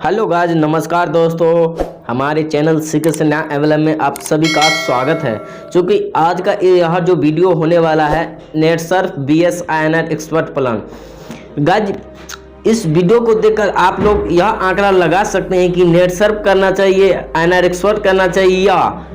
Hello guys, नमस्कार दोस्तों। हमारे चैनल सिक्स नया एवलम में आप सभी का स्वागत है। क्योंकि आज का यह जो वीडियो होने वाला है Netsurf BS INR expert plan. Guys, इस वीडियो को देखकर आप लोग यह आंकड़ा लगा सकते हैं कि नेटसर्फ करना चाहिए, INR एक्सपर्ट करना चाहिए, या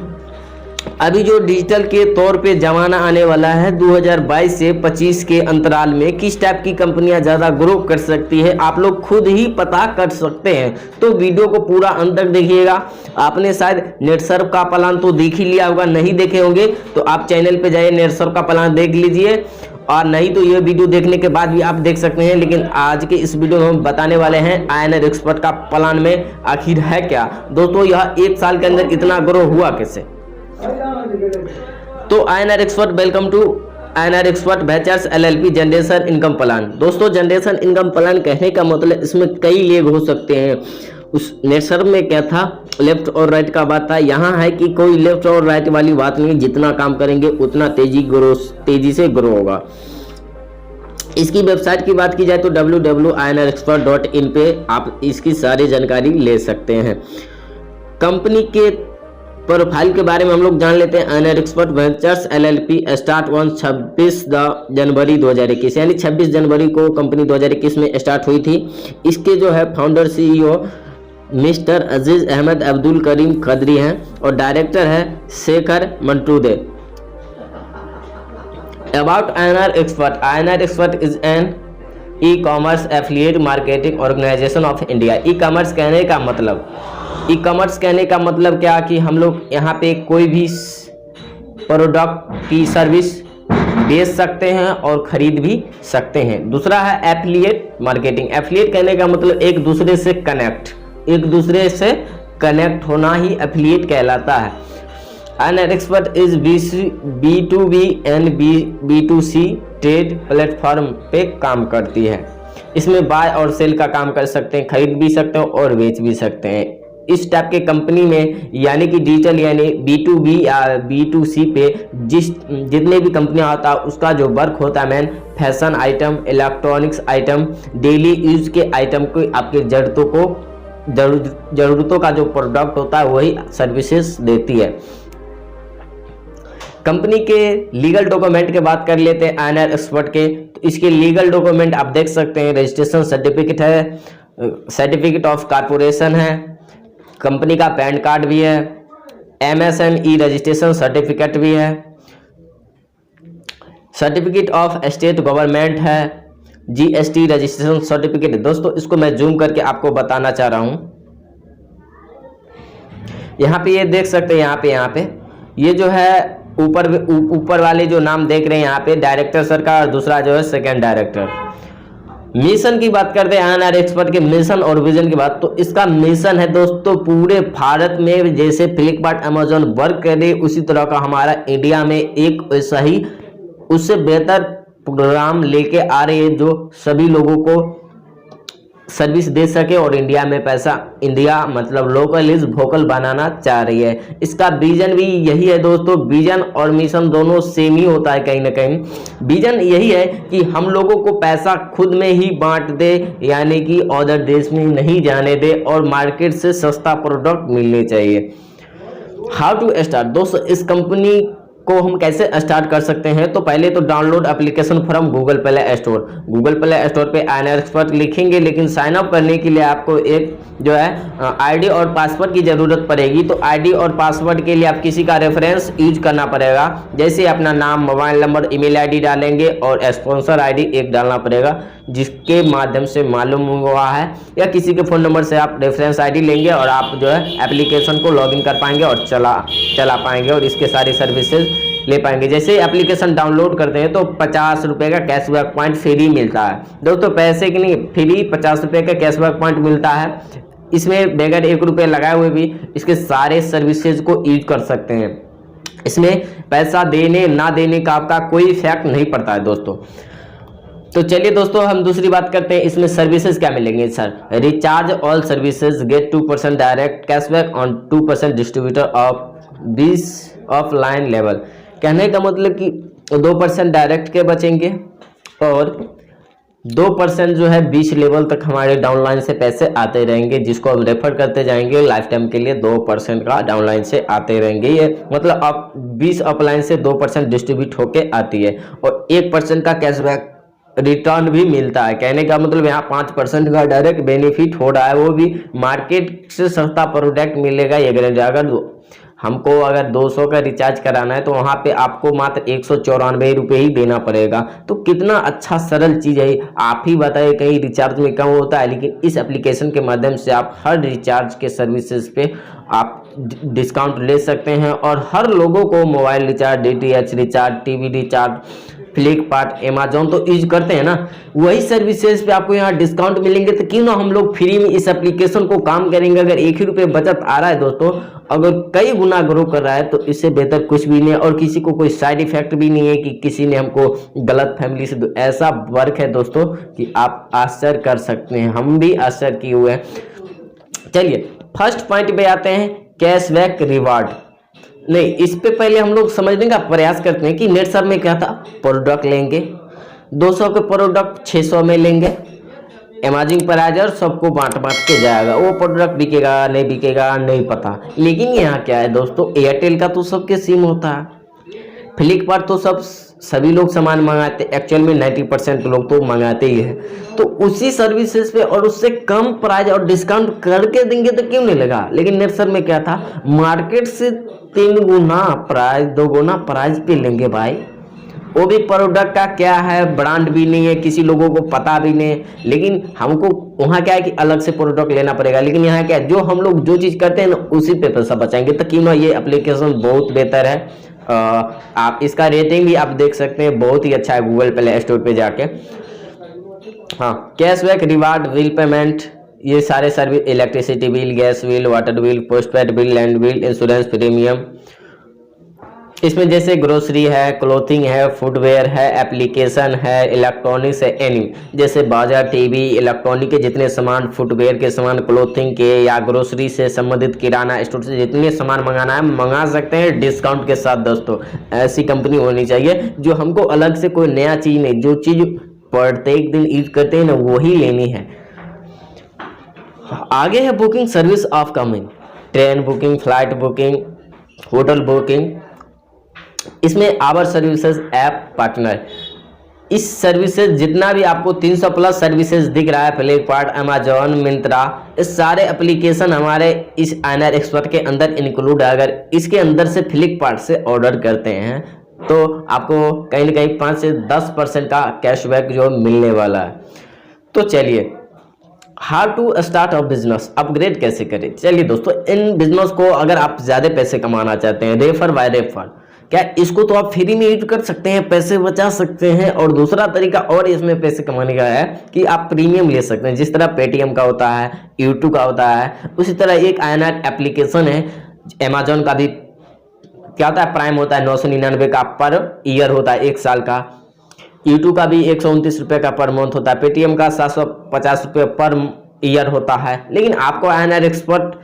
अभी जो डिजिटल के तौर पे ज़माना आने वाला है 2022 से 25 के अंतराल में किस टाइप की कंपनियां ज़्यादा ग्रो कर सकती है, आप लोग खुद ही पता कर सकते हैं। तो वीडियो को पूरा अंत तक देखिएगा। आपने शायद नेटसर्फ का प्लान तो देख ही लिया होगा, नहीं देखे होंगे तो आप चैनल पे जाइए, नेटसर्फ का प्लान देख लीजिए, और नहीं तो ये वीडियो देखने के बाद भी आप देख सकते हैं। लेकिन आज के इस वीडियो में हम बताने वाले हैं INR एक्सपर्ट का प्लान में आखिर है क्या। दोस्तों, यह एक साल के अंदर इतना ग्रो हुआ कैसे। तो INR expert, welcome to INR expert ventures LLP generation income plan. दोस्तों, जनरेशन इनकम प्लान कहने का मतलब इसमें कई लेग हो सकते हैं। उस नेटसर्फ में क्या था, लेफ्ट और राइट का बात था। यहाँ है कि कोई लेफ्ट और राइट वाली बात नहीं, जितना काम करेंगे उतना तेजी से ग्रो होगा। इसकी वेबसाइट की बात की जाए तो www.INRexpert.in पे आप इसकी सारी जानकारी ले सकते हैं। कंपनी के प्रोफाइल के बारे में हम लोग जान लेते हैं। INR expert ventures LLP start 26 जनवरी 2021, यानी 26 जनवरी को कंपनी 2021 में स्टार्ट हुई थी। इसके जो है founder CEO mister Aziz Ahmed Abdul Karim Khadri हैं और डायरेक्टर है Shekhar Mantude. About INR expert is an ecommerce affiliate marketing organization of India. Ecommerce कहने का मतलब क्या कि हम लोग यहाँ पे कोई भी प्रोडक्ट की सर्विस बेच सकते हैं और खरीद भी सकते हैं। दूसरा है एफिलिएट मार्केटिंग। एफिलिएट कहने का मतलब एक दूसरे से कनेक्ट होना ही एफिलिएट कहलाता है। INR expert is B2B and B2C trade platform पे काम करती है। इसमें बाय और सेल का काम कर सकते हैं, खरीद भी सकते हैं और बेच भी सकते हैं। इस टाइप के कंपनी में यानी कि डिजिटल यानी B2B या B2C पे जितने भी कंपनियां होता है उसका जो वर्क होता है man, fashion item, electronics item, daily use के आइटम को, आपके जरूरतों का जो प्रोडक्ट होता है वही सर्विसेज देती है। कंपनी के लीगल डॉक्यूमेंट के बात कर लेते हैं INR एक्सपर्ट के। तो इसके लीगल डॉक्यूमेंट आप देख सकते हैं, रजिस्ट्रेशन सर्टिफिकेट है, सर्टिफिकेट ऑफ कारपोरेशन है, कंपनी का पैन कार्ड भी है, MSME रजिस्ट्रेशन सर्टिफिकेट भी है, सर्टिफिकेट ऑफ स्टेट गवर्नमेंट है, GST रजिस्ट्रेशन सर्टिफिकेट। दोस्तों, इसको मैं जूम करके आपको बताना चाह रहा हूं। यहाँ पे ये देख सकते हैं, यहाँ पे ये जो है ऊपर वाले जो नाम देख रहे हैं यहाँ पे, डायरेक्टर सर का, और दूसरा जो है सेकंड डायरेक्टर। मिशन की बात करते हैं INR एक्सपर्ट के मिशन और विजन की बात। तो इसका मिशन है दोस्तों, पूरे भारत में जैसे फ्लिपकार्ट अमेजोन वर्क करे उसी तरह का हमारा इंडिया में एक ऐसा ही उससे बेहतर प्रोग्राम लेके आ रहे हैं जो सभी लोगों को सर्विस दे सके और इंडिया मतलब लोकल इज वोकल बनाना चाह रही है। इसका विजन भी यही है दोस्तों। विजन और मिशन दोनों सेम ही होता है कहीं ना कहीं। विजन यही है कि हम लोगों को पैसा खुद में ही बांट दे, यानी कि अदर देश में नहीं जाने दे, और मार्केट से सस्ता प्रोडक्ट मिलने चाहिए। How to start. दोस्तों, इस कंपनी को हम कैसे स्टार्ट कर सकते हैं। तो पहले तो download application from Google play store पे INR एक्सपर्ट लिखेंगे, लेकिन साइन अप करने के लिए आपको एक जो है ID और पासवर्ड की जरूरत पड़ेगी। तो ID और पासवर्ड के लिए आप किसी का रेफरेंस यूज करना पड़ेगा, जैसे अपना नाम, मोबाइल नंबर, ईमेल ID डालेंगे और स्पॉन्सर ID एक डालना पड़ेगा, जिसके माध्यम से मालूम हुआ है, या किसी के फ़ोन नंबर से आप रेफरेंस ID लेंगे और आप जो है एप्लीकेशन को लॉगिन कर पाएंगे और चला पाएंगे और इसके सारी सर्विसेज ले पाएंगे। जैसे एप्लीकेशन डाउनलोड करते हैं तो 50 रुपये का कैशबैक पॉइंट फ्री मिलता है। दोस्तों, पैसे की नहीं, फ्री 50 रुपये का कैशबैक पॉइंट मिलता है। इसमें बगैर 1 रुपये लगाए हुए भी इसके सारे सर्विसेज को यूज कर सकते हैं। इसमें पैसा देने ना देने का आपका कोई इफेक्ट नहीं पड़ता है दोस्तों। तो चलिए दोस्तों, हम दूसरी बात करते हैं। इसमें सर्विसेज क्या मिलेंगे sir. Recharge all services, get 2% direct cashback on 2% distributor of 20 offline level. कहने का मतलब कि 2% डायरेक्ट के बचेंगे और 2% जो है 20 लेवल तक हमारे डाउनलाइन से पैसे आते रहेंगे, जिसको हम रेफर करते जाएंगे लाइफ टाइम के लिए 2% का डाउनलाइन से आते रहेंगे। ये मतलब आप 20 अपलाइन से 2% डिस्ट्रीब्यूट होके आती है और 1% का कैशबैक रिटर्न भी मिलता है। कहने का मतलब यहाँ 5% का डायरेक्ट बेनिफिट हो रहा है, वो भी मार्केट से सस्ता प्रोडक्ट मिलेगा। ये अगर हमको अगर 200 का रिचार्ज कराना है तो वहाँ पे आपको मात्र 194 रुपये ही देना पड़ेगा। तो कितना अच्छा सरल चीज़ है। आप ही बताइए, कहीं रिचार्ज में कम होता है, लेकिन इस एप्लीकेशन के माध्यम से आप हर रिचार्ज के सर्विसेज पे आप डिस्काउंट ले सकते हैं और हर लोगों को mobile recharge, DTH recharge, TV recharge, Flipkart, Amazon तो यूज करते हैं ना, वही सर्विसेज पे आपको यहाँ डिस्काउंट मिलेंगे। तो क्यों ना हम लोग फ्री में इस एप्लीकेशन को काम करेंगे। अगर 1 ही रुपये बचत आ रहा है दोस्तों, अगर कई गुना ग्रो कर रहा है तो इससे बेहतर कुछ भी नहीं है। और किसी को कोई साइड इफेक्ट भी नहीं है कि किसी ने हमको गलत फैमिली से ऐसा वर्क है दोस्तों कि आप आश्चर्य कर सकते हैं। हम भी आश्चर्य किए हुए हैं। चलिए फर्स्ट पॉइंट पे आते हैं, कैशबैक रिवार्ड। नहीं, इस पे पहले हम लोग समझने का प्रयास करते हैं कि नेट सर में क्या था। प्रोडक्ट लेंगे 200 के प्रोडक्ट 600 में लेंगे, अमेजिंग प्राइजर सबको बांट के जाएगा। वो प्रोडक्ट बिकेगा नहीं बिकेगा नहीं पता। लेकिन यहाँ क्या है दोस्तों, एयरटेल का तो सबके सिम होता है, फ्लिपकार्ट तो सभी लोग सामान मंगाते, एक्चुअल में 90% लोग तो मंगाते ही है। तो उसी सर्विसेज पे और उससे कम प्राइस और डिस्काउंट करके देंगे तो क्यों नहीं लगा। लेकिन नेट सर में क्या था, मार्केट से 3 गुना प्राइस 2 गुना प्राइस पे लेंगे भाई। वो भी प्रोडक्ट का क्या है, ब्रांड भी नहीं है, किसी लोगों को पता भी नहीं है। लेकिन हमको वहाँ क्या है कि अलग से प्रोडक्ट लेना पड़ेगा। लेकिन यहाँ क्या है, जो हम लोग जो चीज़ करते हैं ना उसी पे पैसा बचाएंगे। तो क्यों ना ये एप्लीकेशन बहुत बेहतर है। आप इसका रेटिंग भी आप देख सकते हैं, बहुत ही अच्छा है गूगल प्ले स्टोर पे जाके। हाँ, कैशबैक, रिवार्ड, बिल पेमेंट, ये सारे service, electricity bill, gas bill, water bill, postpaid bill, land bill, insurance premium. इसमें जैसे ग्रोसरी है, क्लोथिंग है, फुटवेयर है, एप्लीकेशन है, इलेक्ट्रॉनिक्स है, एनी जैसे बाजार, टीवी, इलेक्ट्रॉनिक के जितने सामान, फुटवेयर के सामान, क्लोथिंग के या ग्रोसरी से संबंधित किराना स्टोर से जितने सामान मंगाना है मंगा सकते हैं डिस्काउंट के साथ। दोस्तों ऐसी कंपनी होनी चाहिए जो हमको अलग से कोई नया चीज़ नहीं, जो चीज़ प्रत्येक दिन यूज करते हैं ना वही लेनी है। आगे है booking service of coming, train booking, flight booking, hotel booking. इसमें आवर सर्विसेज ऐप पार्टनर, इस सर्विसेज जितना भी आपको 300 प्लस सर्विसेज दिख रहा है, फ्लिपकार्ट, अमेजोन, मिंत्रा, इस सारे एप्लीकेशन हमारे इस INR एक्सपर्ट के अंदर इंक्लूड है। अगर इसके अंदर से फ्लिपकार्ट से ऑर्डर करते हैं तो आपको कहीं ना कहीं 5 से 10% का कैशबैक जो मिलने वाला है। तो चलिए, how to start a business, upgrade कैसे करें। चलिए दोस्तों, इन बिजनेस को अगर आप ज़्यादा पैसे कमाना चाहते हैं, रेफर बाय रेफर, क्या इसको तो आप फ्री में यूज कर सकते हैं, पैसे बचा सकते हैं। और दूसरा तरीका और इसमें पैसे कमाने का है कि आप प्रीमियम ले सकते हैं। जिस तरह पेटीएम का होता है, यूट्यूब का होता है, उसी तरह एक INR एप्लीकेशन है। अमेजोन का भी क्या होता है, प्राइम होता है 999 का पर ईयर होता है, 1 साल का। यूट्यूब का भी 129 रुपये का पर मंथ होता है। पेटीएम का 750 रुपये पर ईयर होता है। लेकिन आपको INR एक्सपर्ट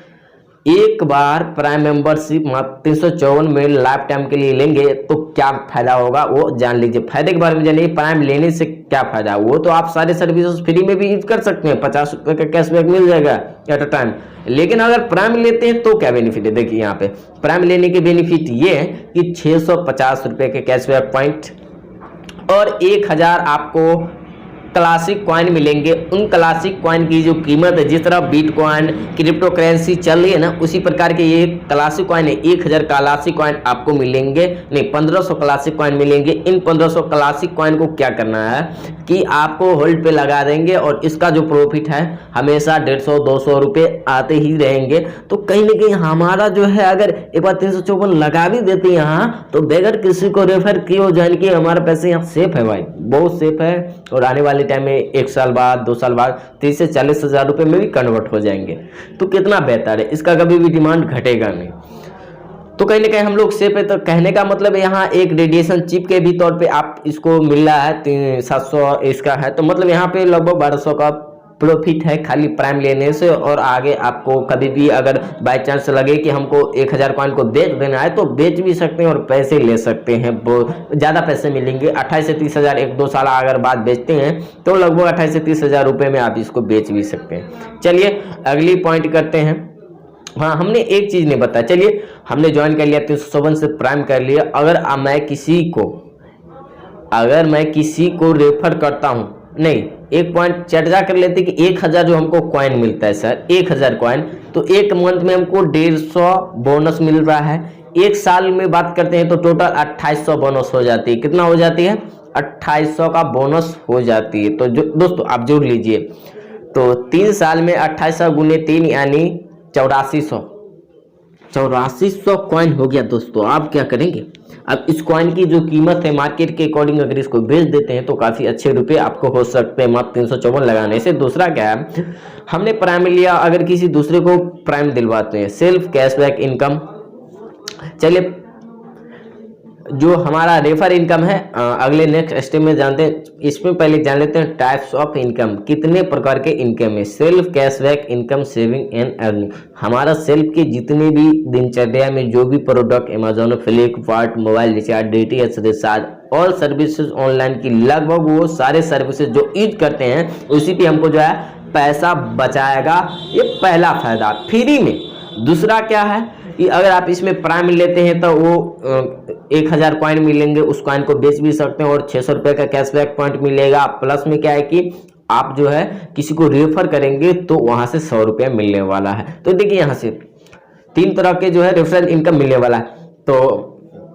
एक बार प्राइम मेंबरशिप 354 में लाइफ टाइम के लिए लेंगे तो क्या फायदा होगा वो जान लीजिए। फायदे के बारे में जानिए, प्राइम लेने से क्या फायदा। वो तो आप सारे सर्विसेज फ्री में भी यूज कर सकते हैं, 50 रुपये का कैशबैक मिल जाएगा एट अ टाइम। लेकिन अगर प्राइम लेते हैं तो क्या बेनिफिट है, देखिए यहाँ पे प्राइम लेने के बेनिफिट ये है कि 650 रुपये के कैशबैक पॉइंट और 1000 आपको क्लासिक कॉइन मिलेंगे। उन क्लासिक कॉइन की जो कीमत है, जिस तरह बिटकॉइन, क्रिप्टो करेंसी चल रही है ना, उसी प्रकार के ये क्लासिक कॉइन है। 1000 क्लासिक कॉइन आपको मिलेंगे, नहीं 1500 क्लासिक कॉइन मिलेंगे। इन 1500 क्लासिक कॉइन को क्या करना है कि आपको होल्ड पे लगा देंगे और इसका जो प्रॉफिट है हमेशा 150-200 रुपये आते ही रहेंगे। तो कहीं ना कहीं हमारा जो है, अगर एक बार 354 लगा भी देते यहाँ तो बगैर किसी को रेफर किए जान के हमारे पैसे यहाँ सेफ है भाई, बहुत सेफ है। और आने वाले टाइम में 1 साल बाद 2 साल बाद 30 से 40 हज़ार रुपये में भी कन्वर्ट हो जाएंगे। तो कितना बेहतर है, इसका कभी भी डिमांड घटेगा नहीं। तो कहीं ना कहीं हम लोग सेफ है। तो कहने का मतलब यहाँ एक रेडिएशन चिप के भी तौर पे आप इसको मिल रहा है 700 इसका है, तो मतलब यहाँ पे लगभग 1200 का प्रॉफिट है खाली प्राइम लेने से। और आगे आपको कभी भी अगर बाय चांस लगे कि हमको 1000 कॉइन को बेच देना है तो बेच भी सकते हैं और पैसे ले सकते हैं, ज़्यादा पैसे मिलेंगे। 28 से 30 हज़ार 1-2 साल अगर बाद बेचते हैं तो लगभग 28 से 30 हज़ार रुपये में आप इसको बेच भी सकते हैं। चलिए अगली पॉइंट करते हैं। हाँ, हमने एक चीज़ नहीं बताया। चलिए हमने ज्वाइन कर लिया 357 से प्राइम कर लिया। अगर मैं किसी को रेफर करता हूँ, नहीं एक पॉइंट चर्चा कर लेते कि 1000 जो हमको कॉइन मिलता है सर, 1000 कॉइन, तो एक मंथ में हमको 150 बोनस मिल रहा है। एक साल में बात करते हैं तो टोटल 2800 बोनस हो जाती है। कितना हो जाती है? 2800 का बोनस हो जाती है। तो जो दोस्तों आप जोड़ लीजिए, तो 3 साल में 2800 गुने 3 यानी 8400 कॉइन हो गया। दोस्तों आप क्या करेंगे, अब इस कॉइन की जो कीमत है मार्केट के अकॉर्डिंग अगर इसको बेच देते हैं तो काफ़ी अच्छे रुपए आपको हो सकते हैं मात्र 354 लगाने से। दूसरा क्या है, हमने प्राइम लिया, अगर किसी दूसरे को प्राइम दिलवाते हैं, सेल्फ कैशबैक इनकम। चलिए जो हमारा रेफर इनकम है अगले नेक्स्ट स्टेप में जानते हैं। इसमें पहले जान लेते हैं टाइप्स ऑफ इनकम, कितने प्रकार के इनकम है। Self cashback income, saving and earning. हमारा सेल्फ के जितने भी दिनचर्या में जो भी product Amazon, Flipkart, mobile recharge, DTH recharge और सर्विसेज ऑनलाइन की लगभग वो सारे सर्विसेज जो यूज करते हैं उसी पे हमको जो है पैसा बचाएगा। ये पहला फायदा फ्री में। दूसरा क्या है कि अगर आप इसमें प्राइम लेते हैं तो वो 1000 कॉइन मिलेंगे, उस कॉइन को बेच भी सकते हैं और 600 रुपये का कैशबैक पॉइंट मिलेगा। प्लस में क्या है कि आप जो है किसी को रेफर करेंगे तो वहां से 100 रुपया मिलने वाला है। तो देखिए यहाँ से 3 तरह के जो है रेफरल इनकम मिलने वाला है। तो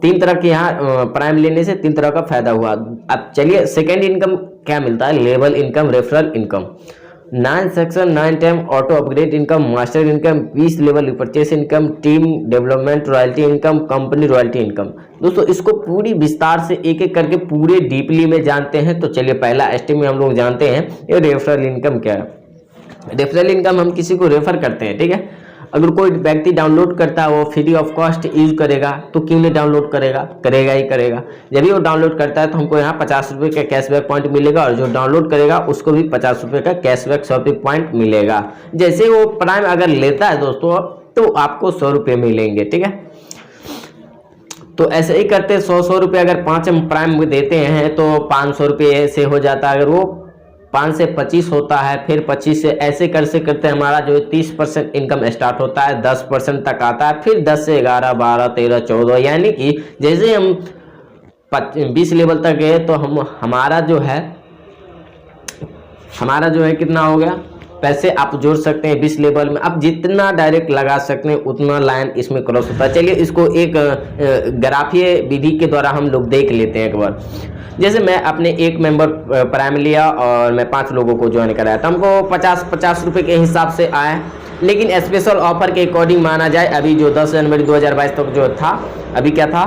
3 तरह के यहाँ प्राइम लेने से 3 तरह का फायदा हुआ। अब चलिए सेकेंड इनकम क्या मिलता है, level income, referral income, 9 section 9 time auto upgrade income, master income, 20 level repurchase income, team development royalty income, company royalty income. दोस्तों इसको पूरी विस्तार से एक एक करके पूरे डीपली में जानते हैं। तो चलिए पहला स्टेप में हम लोग जानते हैं ये रेफरल इनकम क्या है। रेफरल इनकम हम किसी को रेफर करते हैं, ठीक है। अगर कोई व्यक्ति डाउनलोड करता है वो फ्री ऑफ कॉस्ट यूज करेगा तो क्यों नहीं डाउनलोड करेगा, करेगा ही करेगा। जब भी वो डाउनलोड करता है तो हमको यहाँ 50 रुपये का कैशबैक पॉइंट मिलेगा और जो डाउनलोड करेगा उसको भी 50 रुपये का कैशबैक शॉपिंग पॉइंट मिलेगा। जैसे वो प्राइम अगर लेता है दोस्तों तो आपको 100 रुपये मिलेंगे, ठीक है। तो ऐसे ही करते 100 रुपये अगर 5 हम प्राइम में देते हैं तो 500 रुपये से हो जाता है। अगर वो 5 से 25 होता है, फिर 25 से ऐसे करते हमारा जो 30% इनकम स्टार्ट होता है, 10% तक आता है, फिर 10 से 11, 12, 13, 14, यानी कि जैसे हम 20 लेवल तक गए तो हमारा जो है कितना हो गया, पैसे आप जोड़ सकते हैं 20 लेवल में। आप जितना डायरेक्ट लगा सकते हैं उतना लाइन इसमें क्रॉस होता है। चलिए इसको एक ग्राफीय विधि के द्वारा हम लोग देख लेते हैं एक बार। जैसे मैं अपने एक मेंबर प्राइम लिया और मैं 5 लोगों को ज्वाइन कराया तो हमको 50 रुपये के हिसाब से आया। लेकिन स्पेशल ऑफर के अकॉर्डिंग माना जाए, अभी जो 10 जनवरी 2022 तक जो था, अभी क्या था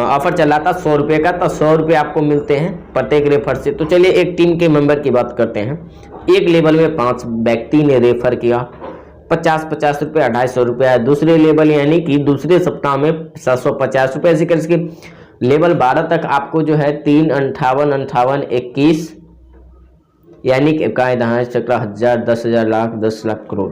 ऑफर चल रहा था 100 रुपये का, तो 100 रुपये आपको मिलते हैं प्रत्येक रेफर से। तो चलिए एक टीम के मेंबर की बात करते हैं। एक लेवल में 5 व्यक्ति ने रेफर किया, 50 रुपये, 250 रुपया। दूसरे लेवल यानी कि दूसरे सप्ताह में 750 रुपये। ऐसे करके लेवल 12 तक आपको जो है 3, 58, 58, 21 यानी कि इकाई दहाई चक्र 1000, 10,000, लाख, 10 लाख करोड़,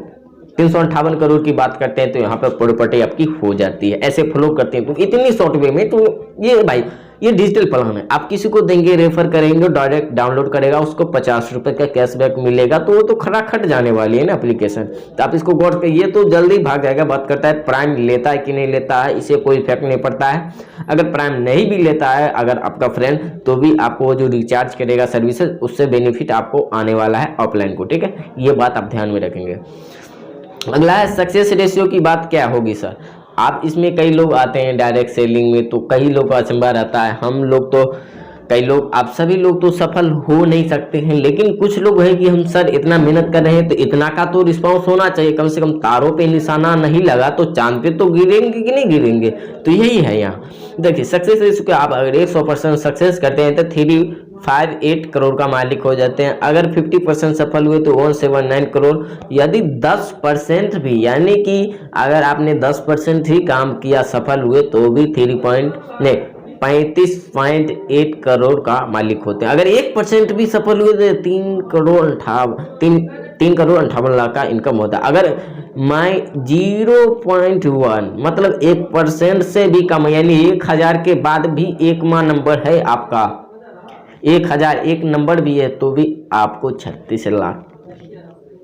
358 करोड़ की बात करते हैं तो यहाँ पर प्रॉपर्टी आपकी हो जाती है। ऐसे फ्लो करते हैं तो इतनी शॉर्ट वे में। तो ये भाई ये डिजिटल प्लान है। आप किसी को देंगे, रेफर करेंगे, डायरेक्ट डाउनलोड करेगा, उसको 50 रुपये का कैशबैक मिलेगा। तो वो तो खटाखट जाने वाली है ना एप्लीकेशन। तो आप इसको गौर करिए, ये तो जल्दी भाग जाएगा। बात करता है प्राइम लेता है कि नहीं लेता है, इसे कोई इफेक्ट नहीं पड़ता है। अगर प्राइम नहीं भी लेता है अगर आपका फ्रेंड, तो भी आपको जो रिचार्ज करेगा सर्विसेज उससे बेनिफिट आपको आने वाला है ऑफलाइन को, ठीक है। ये बात आप ध्यान में रखेंगे। अगला है सक्सेस रेशियो की बात क्या होगी सर। आप इसमें कई लोग आते हैं डायरेक्ट सेलिंग में तो कई लोग का अचंभा रहता है। कई लोग आप सभी लोग तो सफल हो नहीं सकते हैं, लेकिन कुछ लोग है कि हम सर इतना मेहनत कर रहे हैं तो इतना का तो रिस्पांस होना चाहिए, कम से कम तारों पे निशाना नहीं लगा तो चांद पे तो गिरेंगे कि नहीं गिरेंगे। तो यही है यहाँ देखिए सक्सेस रेशियो के। आप अगर 100% सक्सेस करते हैं तो 358 करोड़ का मालिक हो जाते हैं। अगर 50% सफल हुए तो 179 करोड़। यदि 10% भी, यानी कि अगर आपने 10% ही काम किया सफल हुए तो भी 35.8 करोड़ का मालिक होते हैं। अगर 1% भी सफल हुए तो 3 करोड़ 58 लाख का इनकम होता है। अगर 0.1 मतलब 1% से भी कम, यानी 1000 के बाद भी 1वां नंबर है आपका, 1001 नंबर भी है तो भी आपको 36 लाख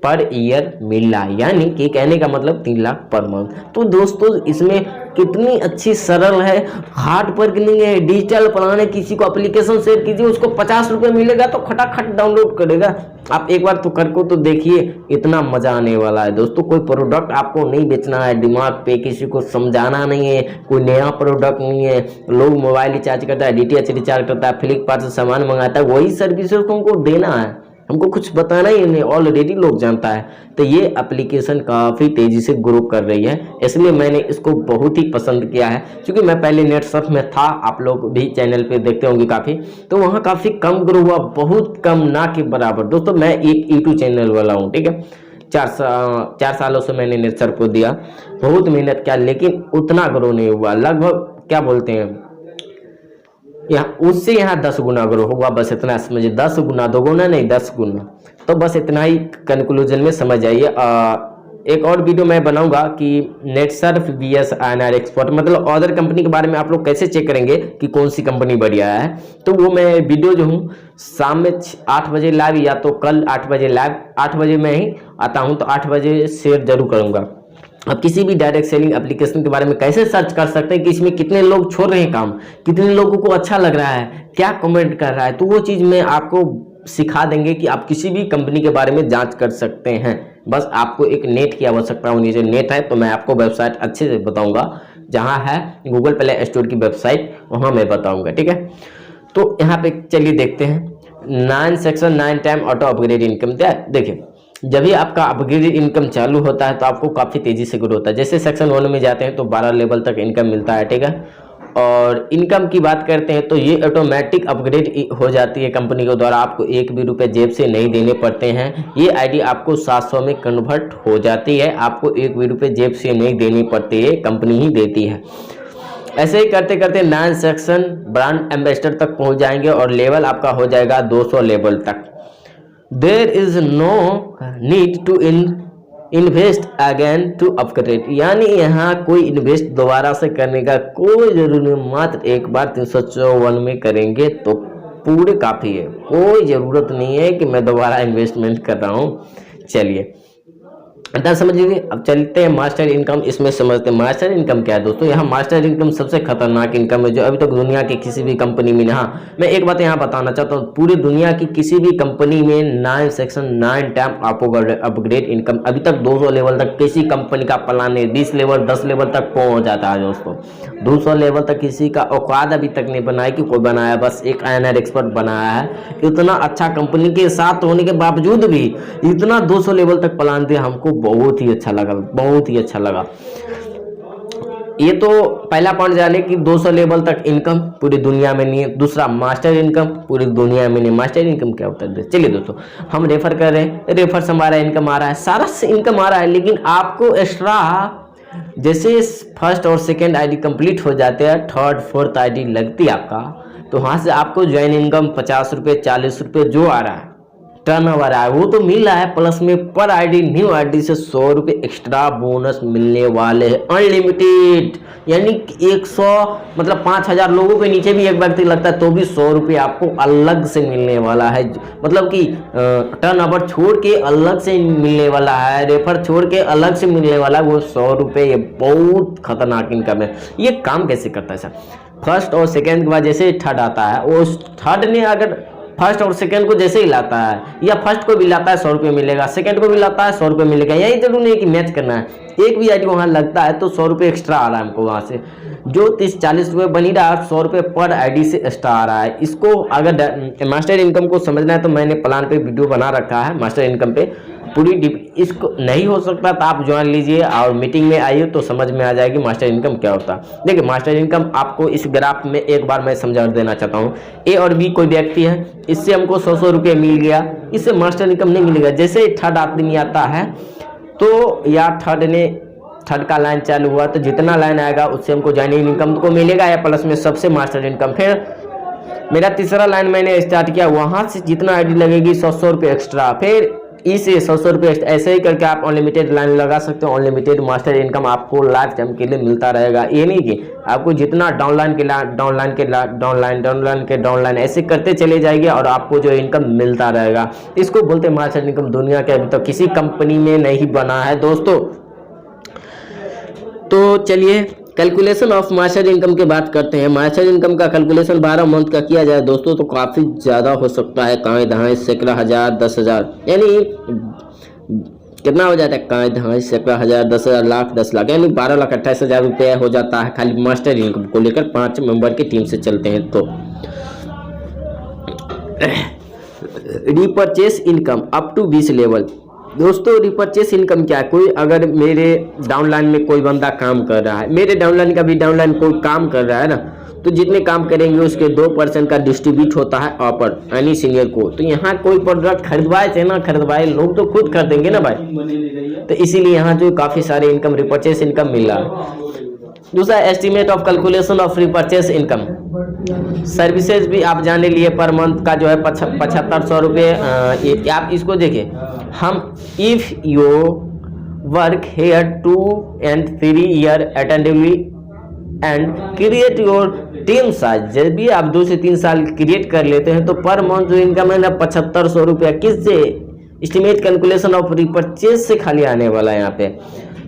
पर ईयर मिल रहा है, यानी कि कहने का मतलब 3 लाख पर मंथ। तो दोस्तों इसमें कितनी अच्छी सरल है, हार्ड वर्क नहीं है, डिजिटल प्लान है। किसी को एप्लीकेशन शेयर कीजिए, उसको 50 रुपये मिलेगा तो खटाखट डाउनलोड करेगा। आप एक बार तो करके तो देखिए, इतना मजा आने वाला है दोस्तों। कोई प्रोडक्ट आपको नहीं बेचना है दिमाग पे, किसी को समझाना नहीं है, कोई नया प्रोडक्ट नहीं है। लोग मोबाइल रिचार्ज करता है, DTH रिचार्ज करता है, फ्लिपकार्ट से सामान मंगाता है, वही सर्विसेज को हमको देना है, हमको कुछ बताना ही नहीं, ऑलरेडी लोग जानता है। तो ये एप्लीकेशन काफ़ी तेज़ी से ग्रो कर रही है, इसलिए मैंने इसको बहुत ही पसंद किया है। क्योंकि मैं पहले नेटसर्फ में था, आप लोग भी चैनल पे देखते होंगे काफ़ी, तो वहाँ काफ़ी कम ग्रो हुआ, बहुत कम, ना के बराबर। दोस्तों मैं एक यूट्यूब चैनल वाला हूँ, ठीक है। 4 सालों से मैंने नेटसर्फ को दिया, बहुत मेहनत किया, लेकिन उतना ग्रो नहीं हुआ। लगभग क्या बोलते हैं, यहाँ उससे यहाँ 10 गुना ग्रो होगा, बस इतना समझिए। 10 गुना, 2 गुना नहीं, 10 गुना। तो बस इतना ही कंक्लूजन में समझ आइए। एक और वीडियो मैं बनाऊंगा कि नेटसर्फ VS INR एक्सपोर्ट, मतलब अदर कंपनी के बारे में आप लोग कैसे चेक करेंगे कि कौन सी कंपनी बढ़िया है। तो वो मैं वीडियो जो हूँ शाम में 8 बजे लाइव, या तो कल 8 बजे लाइव, 8 बजे मैं ही आता हूँ, तो 8 बजे शेयर जरूर करूँगा। अब किसी भी डायरेक्ट सेलिंग एप्लीकेशन के बारे में कैसे सर्च कर सकते हैं कि इसमें कितने लोग छोड़ रहे हैं काम, कितने लोगों को अच्छा लग रहा है, क्या कमेंट कर रहा है, तो वो चीज़ मैं आपको सिखा देंगे कि आप किसी भी कंपनी के बारे में जांच कर सकते हैं। बस आपको एक नेट की आवश्यकता होनी चाहिए। नेट है तो मैं आपको वेबसाइट अच्छे से बताऊंगा, जहां है गूगल प्ले स्टोर की वेबसाइट, वहां मैं बताऊंगा, ठीक है। तो यहाँ पे चलिए देखते हैं 9 section 9 time auto upgrade income. देखिए जब भी आपका अपग्रेड इनकम चालू होता है तो आपको काफ़ी तेज़ी से ग्रो होता है। जैसे सेक्शन 1 में जाते हैं तो 12 लेवल तक इनकम मिलता है, ठीक है। और इनकम की बात करते हैं तो ये ऑटोमेटिक अपग्रेड हो जाती है कंपनी के द्वारा, आपको 1 भी रुपये जेब से नहीं देने पड़ते हैं। ये आईडी आपको 700 में कन्वर्ट हो जाती है, आपको 1 भी रुपये जेब से नहीं देनी पड़ती है, कंपनी ही देती है। ऐसे ही करते करते 9 सेक्शन ब्रांड एम्बेसडर तक पहुंच जाएंगे और लेवल आपका हो जाएगा 200 लेवल तक। There is no need to invest again to upgrade, यानी यहाँ कोई इन्वेस्ट दोबारा से करने का कोई जरूरत नहीं, मात्र एक बार 354 में करेंगे तो पूरे काफ़ी है, कोई ज़रूरत नहीं है कि मैं दोबारा इन्वेस्टमेंट कर रहा हूँ। चलिए इतना समझ लीजिए। अब चलते हैं मास्टर इनकम, इसमें समझते हैं मास्टर इनकम क्या है। दोस्तों यहाँ मास्टर इनकम सबसे खतरनाक इनकम है जो अभी तक दुनिया की किसी भी कंपनी में, हाँ मैं एक बात यहाँ बताना चाहता हूँ, पूरी दुनिया की किसी भी कंपनी में 9 सेक्शन 9 टाइम अपग्रेड इनकम अभी तक 200 लेवल तक किसी कंपनी का प्लान है, 20 लेवल 10 लेवल तक पहुँच जाता है दोस्तों। 200 लेवल तक किसी का औकात अभी तक नहीं बनाया कि कोई बनाया, बस एक INR एक्सपर्ट बनाया है। इतना अच्छा कंपनी के साथ होने के बावजूद भी इतना 200 लेवल तक प्लान दिया, हमको बहुत ही अच्छा लगा, बहुत ही अच्छा लगा। ये तो पहला पॉइंट जाने कि 200 लेवल तक इनकम पूरी दुनिया में नहीं है। दूसरा मास्टर इनकम पूरी दुनिया में नहीं। मास्टर इनकम क्या होता है? चलिए दोस्तों हम रेफर कर रहे हैं, रेफर से हमारा इनकम आ रहा है, सारा से इनकम आ रहा है, लेकिन आपको एक्स्ट्रा जैसे फर्स्ट और सेकेंड आईडी कंप्लीट हो जाते हैं, थर्ड फोर्थ आईडी लगती है आपका, तो वहाँ से आपको ज्वाइन इनकम 50 रुपये 40 रुपये जो आ रहा है, टर्न ओवर आ रहा है, वो तो मिल रहा है। प्लस में पर आईडी न्यू आईडी से 100 रुपये एक्स्ट्रा बोनस मिलने वाले हैं, अनलिमिटेड। यानी 100 मतलब 5000 लोगों के नीचे भी एक व्यक्ति लगता है तो भी 100 रुपये आपको अलग से मिलने वाला है। मतलब कि टर्न ओवर छोड़ के अलग से मिलने वाला है, रेफर छोड़ के अलग से मिलने वाला है वो 100 रुपये। ये बहुत खतरनाक इनकम है। ये काम कैसे करता है सर? फर्स्ट और सेकेंड के बाद जैसे थर्ड आता है, उस थर्ड ने अगर फर्स्ट और सेकंड को जैसे ही लाता है, या फर्स्ट को भी लाता है 100 रुपये मिलेगा, सेकंड को भी लाता है 100 रुपये मिलेगा। यही जरूर नहीं कि मैच करना है, एक भी आईडी वहाँ लगता है तो 100 रुपये एक्स्ट्रा आ रहा है हमको वहाँ से, जो 30-40 रुपये बनी रहा है, 100 रुपये पर आईडी से एक्स्ट्रा आ रहा है। इसको अगर मास्टर इनकम को समझना है तो मैंने प्लान पे वीडियो बना रखा है मास्टर इनकम पे पूरी। इसको नहीं हो सकता तो आप ज्वाइन लीजिए और मीटिंग में आइए तो समझ में आ जाएगी मास्टर इनकम क्या होता है। देखिए मास्टर इनकम आपको इस ग्राफ में एक बार मैं समझा देना चाहता हूँ। ए और बी कोई व्यक्ति है, इससे हमको 100 रुपये मिल गया, इससे मास्टर इनकम नहीं मिलेगा। जैसे थर्ड आदमी आता है तो या थर्ड ने थर्ड का लाइन चालू हुआ तो जितना लाइन आएगा उससे हमको ज्वाइनिंग इनकम को मिलेगा या प्लस में सबसे मास्टर इनकम। फिर मेरा तीसरा लाइन मैंने स्टार्ट किया, वहाँ से जितना आईडी लगेगी 100 रुपये एक्स्ट्रा, फिर इसे 100 रुपये एक्स्ट्रा, ऐसे ही करके आप अनलिमिटेड लाइन लगा सकते हो। अनलिमिटेड मास्टर इनकम आपको लाइफ टाइम के लिए मिलता रहेगा। ये नहीं कि आपको जितना डाउनलाइन ऐसे करते चले जाएंगे और आपको जो इनकम मिलता रहेगा। इसको बोलते हैं मास्टर इनकम। दुनिया के अभी तक किसी कंपनी में नहीं बना है दोस्तों। तो चलिए कैलकुलेशन ऑफ मास्टर इनकम की बात करते हैं। मास्टर इनकम का कैलकुलेशन 12 मंथ का किया जाए दोस्तों तो काफ़ी ज़्यादा हो सकता है। काएँ दहाई सैकड़ा हज़ार 10,000, यानी कितना हो जाता है? काएँ दहाई सैकड़ा हज़ार 10,000 लाख 10 लाख, यानी 12,28,000 रुपये हो जाता है खाली मास्टर इनकम को लेकर 5 मेंबर की टीम से चलते हैं। तो repurchase income up to 20 level. दोस्तों रिपर्चेस इनकम क्या है? कोई अगर मेरे डाउनलाइन में कोई बंदा काम कर रहा है, मेरे डाउनलाइन का भी डाउनलाइन कोई काम कर रहा है ना, तो जितने काम करेंगे उसके 2% का डिस्ट्रीब्यूट होता है ऑपर यानी सीनियर को। तो यहाँ कोई प्रोडक्ट खरीदवाए थे ना खरीदवाए, लोग तो खुद खरीदेंगे ना भाई, तो इसीलिए यहाँ जो काफ़ी सारे इनकम रिपर्चेस इनकम मिल रहा है। दूसरा estimate of calculation of repurchase income. Services भी आप जाने लिए पर मंथ का जो है 7500 रुपये। आप इसको देखिए, हम if you work here 2 and 3 year attentively and create your team size, जब भी आप 2 से 3 साल क्रिएट कर लेते हैं तो पर मंथ जो इनकम है ना 7500 रुपया किससे? एस्टिमेट कैलकुलेशन ऑफ रिपर्चेस से खाली आने वाला है यहाँ पे।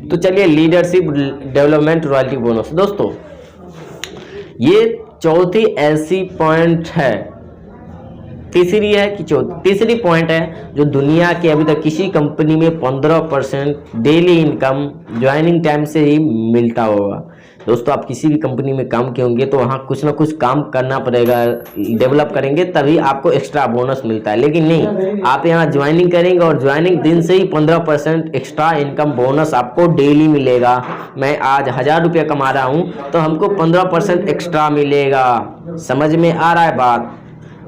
तो चलिए लीडरशिप डेवलपमेंट रॉयल्टी बोनस। दोस्तों ये चौथी ऐसी पॉइंट है, तीसरी है कि तीसरी पॉइंट है जो दुनिया के अभी तक किसी कंपनी में 15% डेली इनकम ज्वाइनिंग टाइम से ही मिलता होगा। दोस्तों आप किसी भी कंपनी में काम किए होंगे तो वहाँ कुछ ना कुछ काम करना पड़ेगा, डेवलप करेंगे तभी आपको एक्स्ट्रा बोनस मिलता है। लेकिन नहीं, आप यहाँ ज्वाइनिंग करेंगे और ज्वाइनिंग दिन से ही 15% एक्स्ट्रा इनकम बोनस आपको डेली मिलेगा। मैं आज 1000 रुपये कमा रहा हूँ तो हमको 15% एक्स्ट्रा मिलेगा। समझ में आ रहा है बात?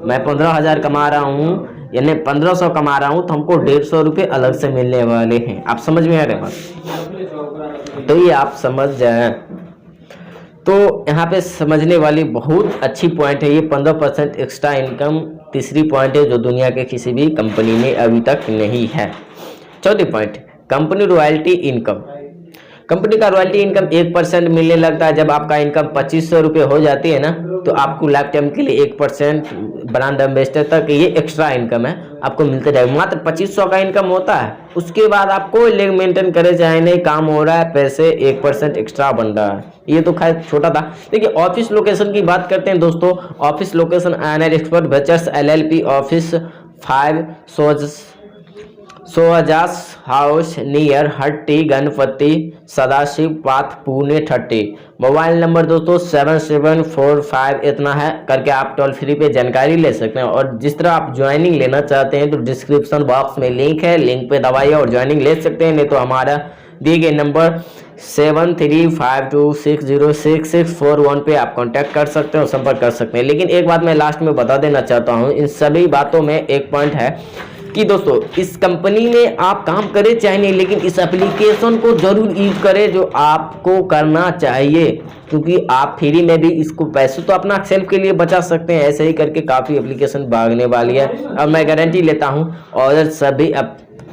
मैं 15,000 कमा रहा हूँ यानी 1500 कमा रहा हूँ तो हमको 150 रुपये अलग से मिलने वाले हैं। आप समझ में आ रहे बात? तो ये आप समझ जाए। तो यहाँ पे समझने वाली बहुत अच्छी पॉइंट है ये 15% एक्स्ट्रा इनकम। तीसरी पॉइंट है जो दुनिया के किसी भी कंपनी में अभी तक नहीं है। चौथी point company royalty income. Company का रॉयल्टी इनकम 1% मिलने लगता है। जब आपका इनकम 2500 रुपये हो जाती है ना तो आपको लाइफ टाइम के लिए 1% ब्रांड एम्बेसडर तक ये एक्स्ट्रा इनकम है आपको मिलते रहेगा। मात्र 2500 का इनकम होता है, उसके बाद आपको लेग मेंटेन करे चाहे नहीं, काम हो रहा है, पैसे 1% एक्स्ट्रा बन रहा है। ये तो खैर छोटा था। देखिए ऑफिस लोकेशन की बात करते हैं दोस्तों। Office location INR expert ventures LLP office 5 सोजास हाउस नियर हट्टी गणपति सदाशिव पाथ पुणे 30। मोबाइल नंबर दोस्तों 7745 इतना है करके आप टोल फ्री पे जानकारी ले सकते हैं। और जिस तरह आप ज्वाइनिंग लेना चाहते हैं तो डिस्क्रिप्शन बॉक्स में लिंक है, लिंक पे दबाइए और ज्वाइनिंग ले सकते हैं। नहीं तो हमारा दिए गए नंबर 7352606641 पे आप कांटेक्ट कर सकते हैं और संपर्क कर सकते हैं। लेकिन एक बात मैं लास्ट में बता देना चाहता हूँ, इन सभी बातों में एक पॉइंट है कि दोस्तों इस कंपनी में आप काम करें चाहे नहीं, लेकिन इस एप्लीकेशन को जरूर यूज करें जो आपको करना चाहिए, क्योंकि आप फ्री में भी इसको पैसे तो अपना सेल्फ के लिए बचा सकते हैं। ऐसे ही करके काफ़ी एप्लीकेशन भागने वाली है और मैं गारंटी लेता हूँ और सभी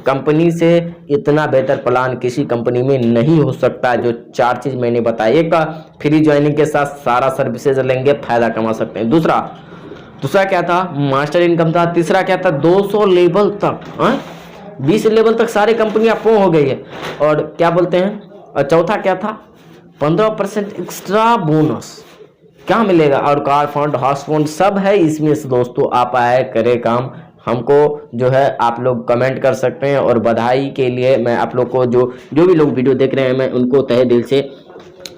कंपनी से इतना बेहतर प्लान किसी कंपनी में नहीं हो सकता। जो 4 चीज़ मैंने बताया, एक फ्री ज्वाइनिंग के साथ सारा सर्विसेज लेंगे, फायदा कमा सकते हैं। दूसरा क्या था? मास्टर इनकम था। तीसरा क्या था? 200 लेवल तक 20 लेवल तक सारी कंपनियां पो हो गई है। और क्या बोलते हैं? और चौथा क्या था? 15% एक्स्ट्रा बोनस क्या मिलेगा? और कार फंड, हाउस फंड सब है इसमें से। दोस्तों आप आए करें काम, हमको जो है आप लोग कमेंट कर सकते हैं। और बधाई के लिए मैं आप लोग को जो भी लोग वीडियो देख रहे हैं मैं उनको तहे दिल से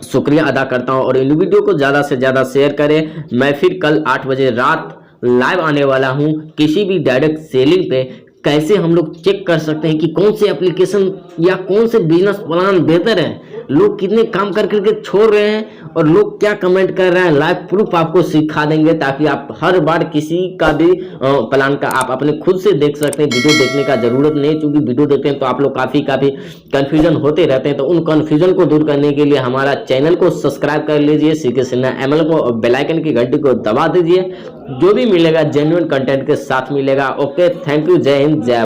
शुक्रिया अदा करता हूं। और इन वीडियो को ज़्यादा से ज़्यादा शेयर करें। मैं फिर कल 8 बजे रात लाइव आने वाला हूं किसी भी डायरेक्ट सेलिंग पे। कैसे हम लोग चेक कर सकते हैं कि कौन से एप्लीकेशन या कौन से बिजनेस प्लान बेहतर है, लोग कितने काम कर करके छोड़ रहे हैं और लोग क्या कमेंट कर रहे हैं, लाइव प्रूफ आपको सिखा देंगे, ताकि आप हर बार किसी का भी प्लान का आप अपने खुद से देख सकते हैं। वीडियो देखने का जरूरत नहीं, क्योंकि वीडियो देखते हैं तो आप लोग काफी कंफ्यूजन होते रहते हैं। तो उन कंफ्यूजन को दूर करने के लिए हमारा चैनल को सब्सक्राइब कर लीजिए, सीके सिन्हा ML को, और बेल आइकन की घंटी को दबा दीजिए। जो भी मिलेगा जेन्युइन कंटेंट के साथ मिलेगा। ओके, थैंक यू, जय हिंद, जय